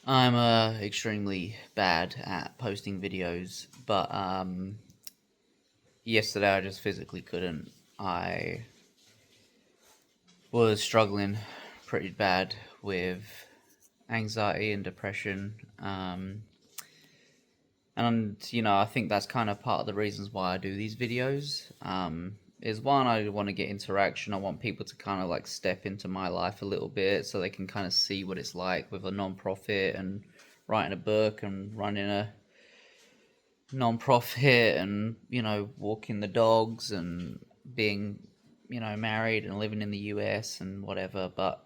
I'm extremely bad at posting videos, but yesterday I just physically couldn't. I was struggling pretty bad with anxiety and depression. And I think that's kind of part of the reasons why I do these videos. Is one, I want to get interaction. I want people to kind of like step into my life a little bit so they can kind of see what it's like with a non-profit and writing a book and running a non-profit and walking the dogs and being married and living in the US and whatever. But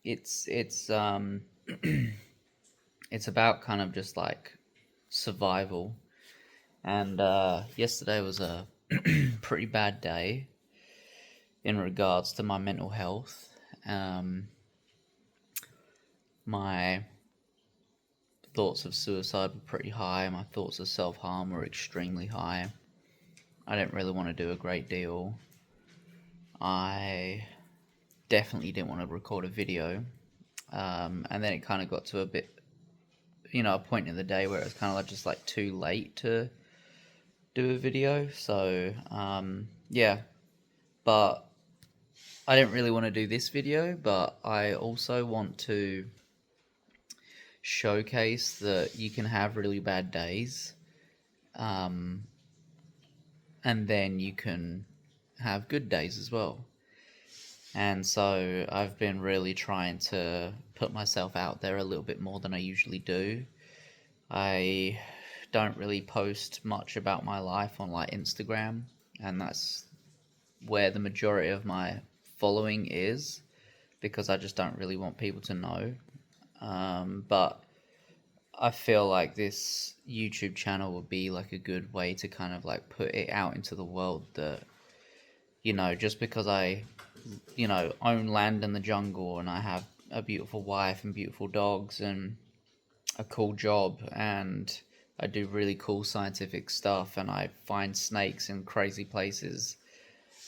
it's it's about kind of just like survival. And yesterday was a pretty bad day in regards to my mental health. My thoughts of suicide were pretty high. My thoughts of self-harm were extremely high. I didn't really want to do a great deal. I definitely didn't want to record a video. And then it kind of got to a point in the day where it was kind of like just like too late to do a video. So, yeah. But I didn't really want to do this video, but I also want to showcase that you can have really bad days, and then you can have good days as well. And so I've been really trying to put myself out there a little bit more than I usually do. I don't really post much about my life on like Instagram, and that's where the majority of my following is, because I just don't really want people to know. But I feel like this YouTube channel would be like a good way to kind of like put it out into the world that, just because I, own land in the jungle and I have a beautiful wife and beautiful dogs and a cool job and I do really cool scientific stuff and I find snakes in crazy places,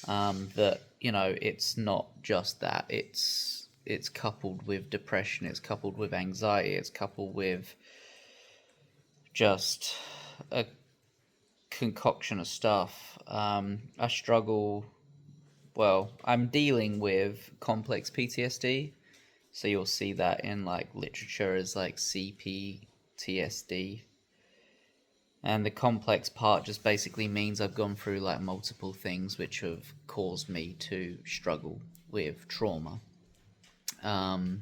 that, it's not just that. It's coupled with depression, it's coupled with anxiety, it's coupled with just a concoction of stuff. I struggle. Well, I'm dealing with complex PTSD, so you'll see that in like literature as like CPTSD. And the complex part just basically means I've gone through like multiple things which have caused me to struggle with trauma. And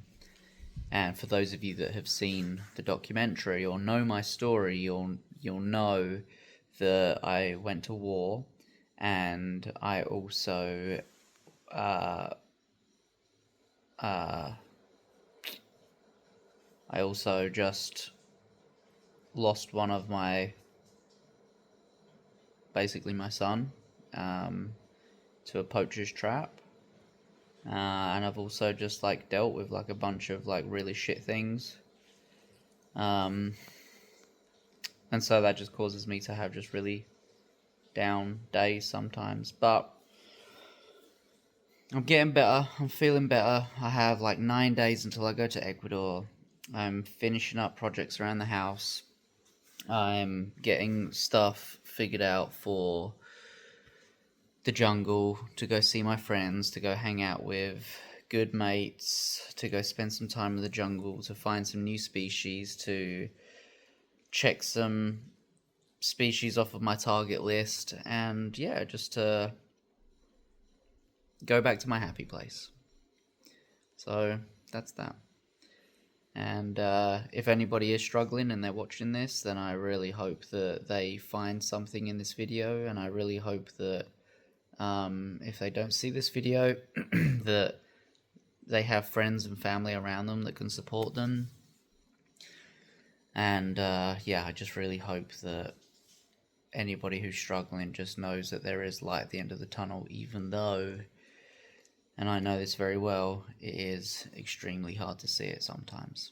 for those of you that have seen the documentary or know my story, you'll know that I went to war, and I also uh, uh, I also just lost one of basically my son, to a poacher's trap. And I've also just like dealt with like a bunch of like really shit things. Um, and so that just causes me to have just really down days sometimes. But I'm getting better. I'm feeling better. I have like 9 days until I go to Ecuador. I'm finishing up projects around the house. I'm getting stuff figured out for the jungle, to go see my friends, to go hang out with good mates, to go spend some time in the jungle, to find some new species, to check some species off of my target list, and yeah, just to go back to my happy place. So that's that. And if anybody is struggling and they're watching this, then I really hope that they find something in this video, and I really hope that if they don't see this video, that they have friends and family around them that can support them. And yeah, I just really hope that anybody who's struggling just knows that there is light at the end of the tunnel, even though, and I know this very well, it is extremely hard to see it sometimes.